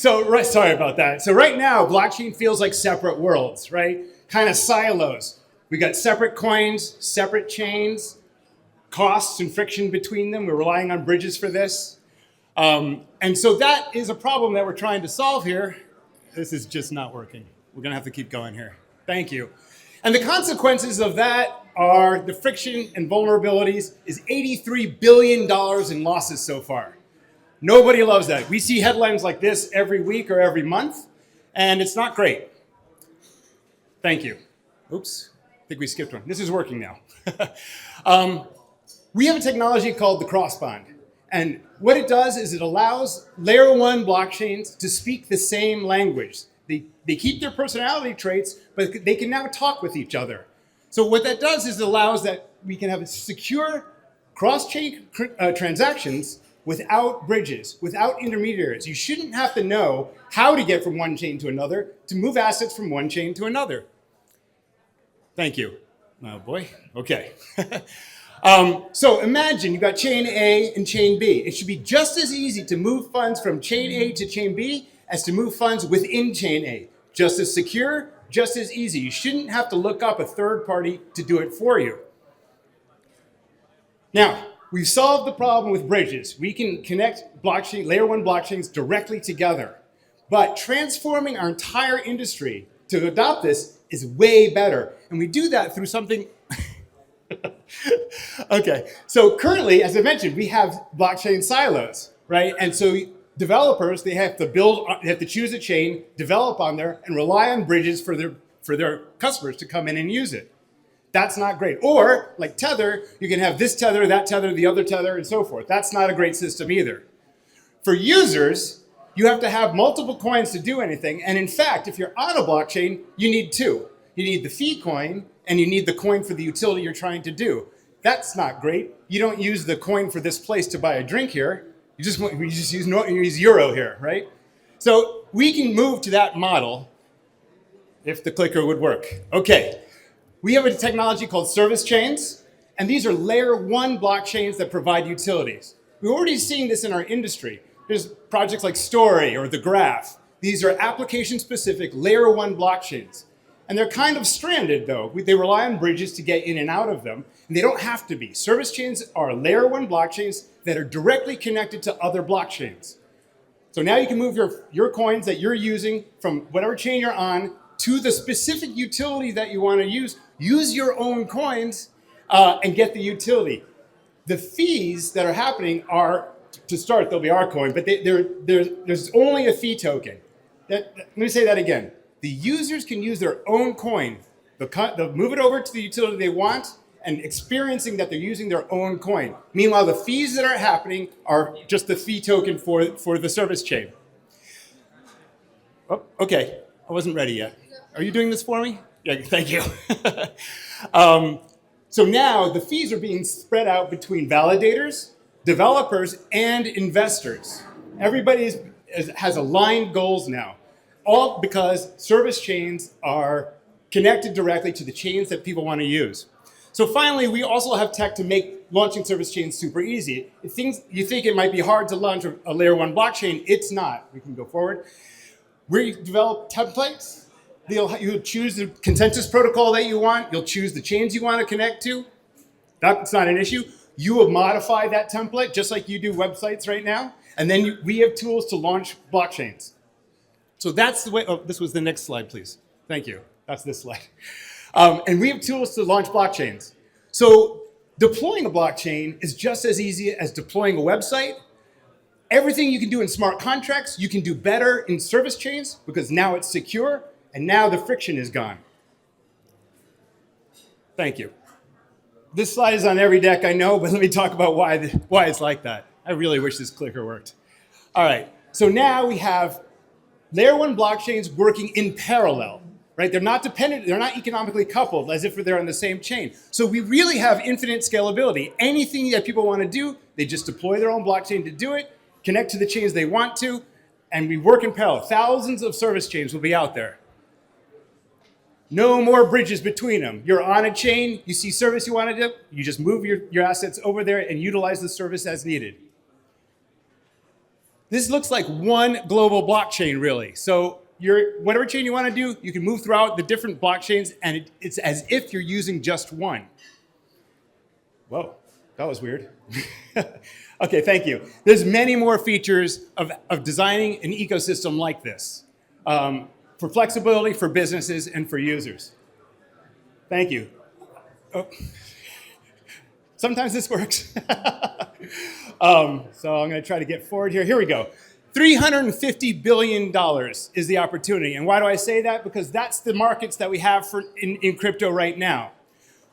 Sorry about that. So right now, blockchain feels like separate worlds, right? Kind of silos. We got separate coins, separate chains, costs and friction between them. We're relying on bridges for this. And so that is a problem that we're trying to solve here. This is just not working. We're going to have to keep going here. Thank you. And the consequences of that are the friction and vulnerabilities is $83 billion in losses so far. Nobody loves that. We see headlines like this every week or every month, and it's not great. Thank you. Oops, I think we skipped one. This is working now. We have a technology called the cross-bond. And what it does is it allows layer one blockchains to speak the same language. They keep their personality traits, but they can now talk with each other. So what that does is it allows that we can have secure cross-chain transactions without bridges, without intermediaries. You shouldn't have to know how to get from one chain to another to move assets from one chain to another. Thank you. Oh boy, okay. So imagine you've got chain A and chain B. It should be just as easy to move funds from chain A to chain B as to move funds within chain A. Just as secure, just as easy. You shouldn't have to look up a third party to do it for you. Now, we've solved the problem with bridges. We can connect blockchain, layer one blockchains directly together. But transforming our entire industry to adopt this is way better. And we do that through something. Okay, so currently, as I mentioned, we have blockchain silos, right? And so developers, they have to choose a chain, develop on there, and rely on bridges for their customers to come in and use it. That's not great. Or, like Tether, you can have this Tether, that Tether, the other Tether, and so forth. That's not a great system either. For users, you have to have multiple coins to do anything. And in fact, if you're on a blockchain, you need two. You need the fee coin, and you need the coin for the utility you're trying to do. That's not great. You don't use the coin for this place to buy a drink here. You just use euro here, right? So we can move to that model if the clicker would work. Okay, we have a technology called service chains, and these are layer one blockchains that provide utilities. We're already seeing this in our industry. There's projects like Story or The Graph. These are application-specific layer one blockchains. And they're kind of stranded, though. They rely on bridges to get in and out of them, and they don't have to be. Service chains are layer one blockchains that are directly connected to other blockchains. So now you can move your coins that you're using from whatever chain you're on to the specific utility that you want to use your own coins, and get the utility. The fees that are happening are, to start, they'll be our coin, but there's only a fee token. Let me say that again. The users can use their own coin. They'll move it over to the utility they want and experiencing that they're using their own coin. Meanwhile, the fees that are happening are just the fee token for the service chain. Oh, okay, I wasn't ready yet. Are you doing this for me? Yeah, thank you. So now the fees are being spread out between validators, developers, and investors. Everybody has aligned goals now. All because service chains are connected directly to the chains that people want to use. So finally, we also have tech to make launching service chains super easy. You think it might be hard to launch a layer one blockchain, it's not. We can go forward. We develop templates. You'll choose the consensus protocol that you want. You'll choose the chains you want to connect to. That's not an issue. You will modify that template just like you do websites right now. And then we have tools to launch blockchains. So that's the way. Oh, this was the next slide, please. Thank you. That's this slide. And we have tools to launch blockchains. So deploying a blockchain is just as easy as deploying a website. Everything you can do in smart contracts, you can do better in service chains because now it's secure and now the friction is gone. Thank you. This slide is on every deck, I know, but let me talk about why it's like that. I really wish this clicker worked. All right. So now we have layer one blockchains working in parallel, right? They're not dependent, they're not economically coupled as if they're on the same chain. So we really have infinite scalability. Anything that people want to do, they just deploy their own blockchain to do it, connect to the chains they want to, and we work in parallel. Thousands of service chains will be out there. No more bridges between them. You're on a chain, you see service you want to do, you just move your assets over there and utilize the service as needed. This looks like one global blockchain, really. So whatever chain you want to do, you can move throughout the different blockchains, and it's as if you're using just one. Whoa, that was weird. Okay, thank you. There's many more features of designing an ecosystem like this for flexibility, for businesses, and for users. Thank you. Oh. Sometimes this works. So I'm going to try to get forward here. Here we go. $350 billion is the opportunity. And why do I say that? Because that's the markets that we have in crypto right now.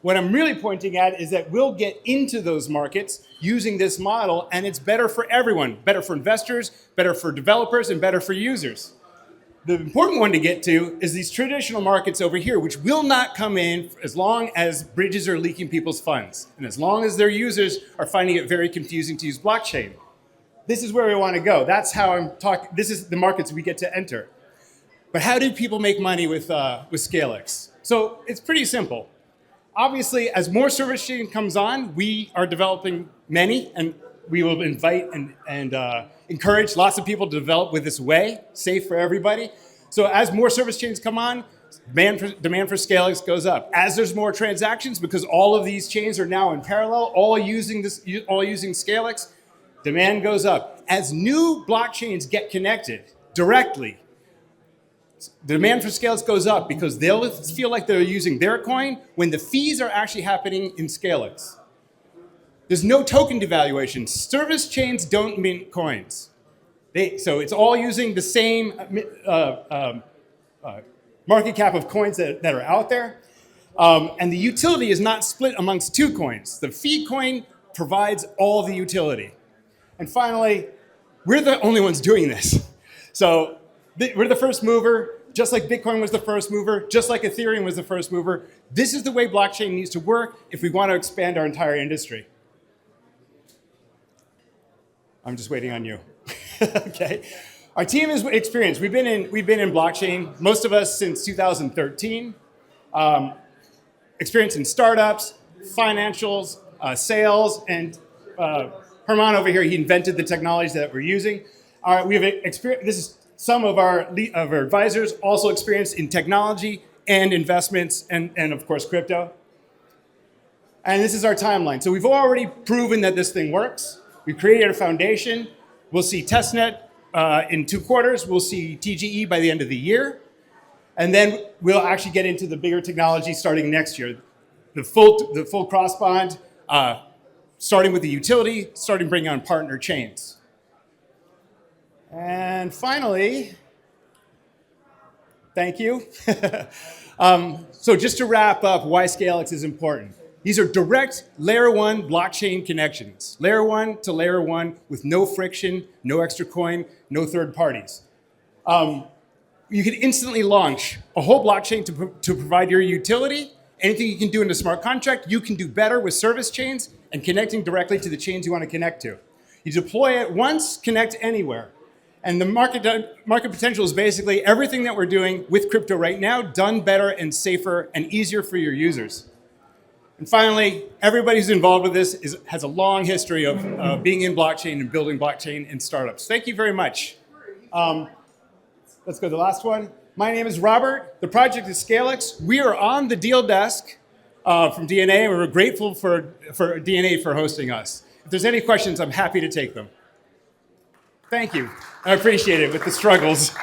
What I'm really pointing at is that we'll get into those markets using this model, and it's better for everyone. Better for investors, better for developers, and better for users. The important one to get to is these traditional markets over here, which will not come in as long as bridges are leaking people's funds, and as long as their users are finding it very confusing to use blockchain. This is where we want to go. That's how I'm talking. This is the markets we get to enter. But how do people make money with Zkalyx? So it's pretty simple. Obviously, as more service chain comes on, we are developing many, and we will invite and encourage lots of people to develop with this way, safe for everybody. So as more service chains come on, demand for Zkalyx goes up. As there's more transactions, because all of these chains are now in parallel, all using Zkalyx, demand goes up. As new blockchains get connected directly, the demand for Zkalyx goes up because they'll feel like they're using their coin when the fees are actually happening in Zkalyx. There's no token devaluation. Service chains don't mint coins. So it's all using the same market cap of coins that are out there. And the utility is not split amongst two coins. The fee coin provides all the utility. And finally, we're the only ones doing this. So we're the first mover, just like Bitcoin was the first mover, just like Ethereum was the first mover. This is the way blockchain needs to work if we want to expand our entire industry. I'm just waiting on you. Okay. Our team is experienced. We've been in blockchain, most of us since 2013. Experience in startups, financials, sales, and Herman over here, he invented the technologies that we're using. We have experience. This is some of our advisors also experienced in technology and investments and of course crypto. And this is our timeline. So we've already proven that this thing works. We've created a foundation. We'll see testnet in 2 quarters. We'll see TGE by the end of the year. And then we'll actually get into the bigger technology starting next year. The full cross-bond, starting with the utility, starting bringing on partner chains. And finally, thank you. So just to wrap up why Zkalyx is important. These are direct layer 1 blockchain connections. Layer 1 to layer 1 with no friction, no extra coin, no third parties. You can instantly launch a whole blockchain to provide your utility. Anything you can do in a smart contract, you can do better with service chains and connecting directly to the chains you want to connect to. You deploy it once, connect anywhere. And the market potential is basically everything that we're doing with crypto right now, done better and safer and easier for your users. And finally, everybody who's involved with this has a long history of being in blockchain and building blockchain in startups. Thank you very much. Let's go to the last one. My name is Robert. The project is Zkalyx. We are on the deal desk from DNA, and we're grateful for DNA for hosting us. If there's any questions, I'm happy to take them. Thank you. I appreciate it with the struggles.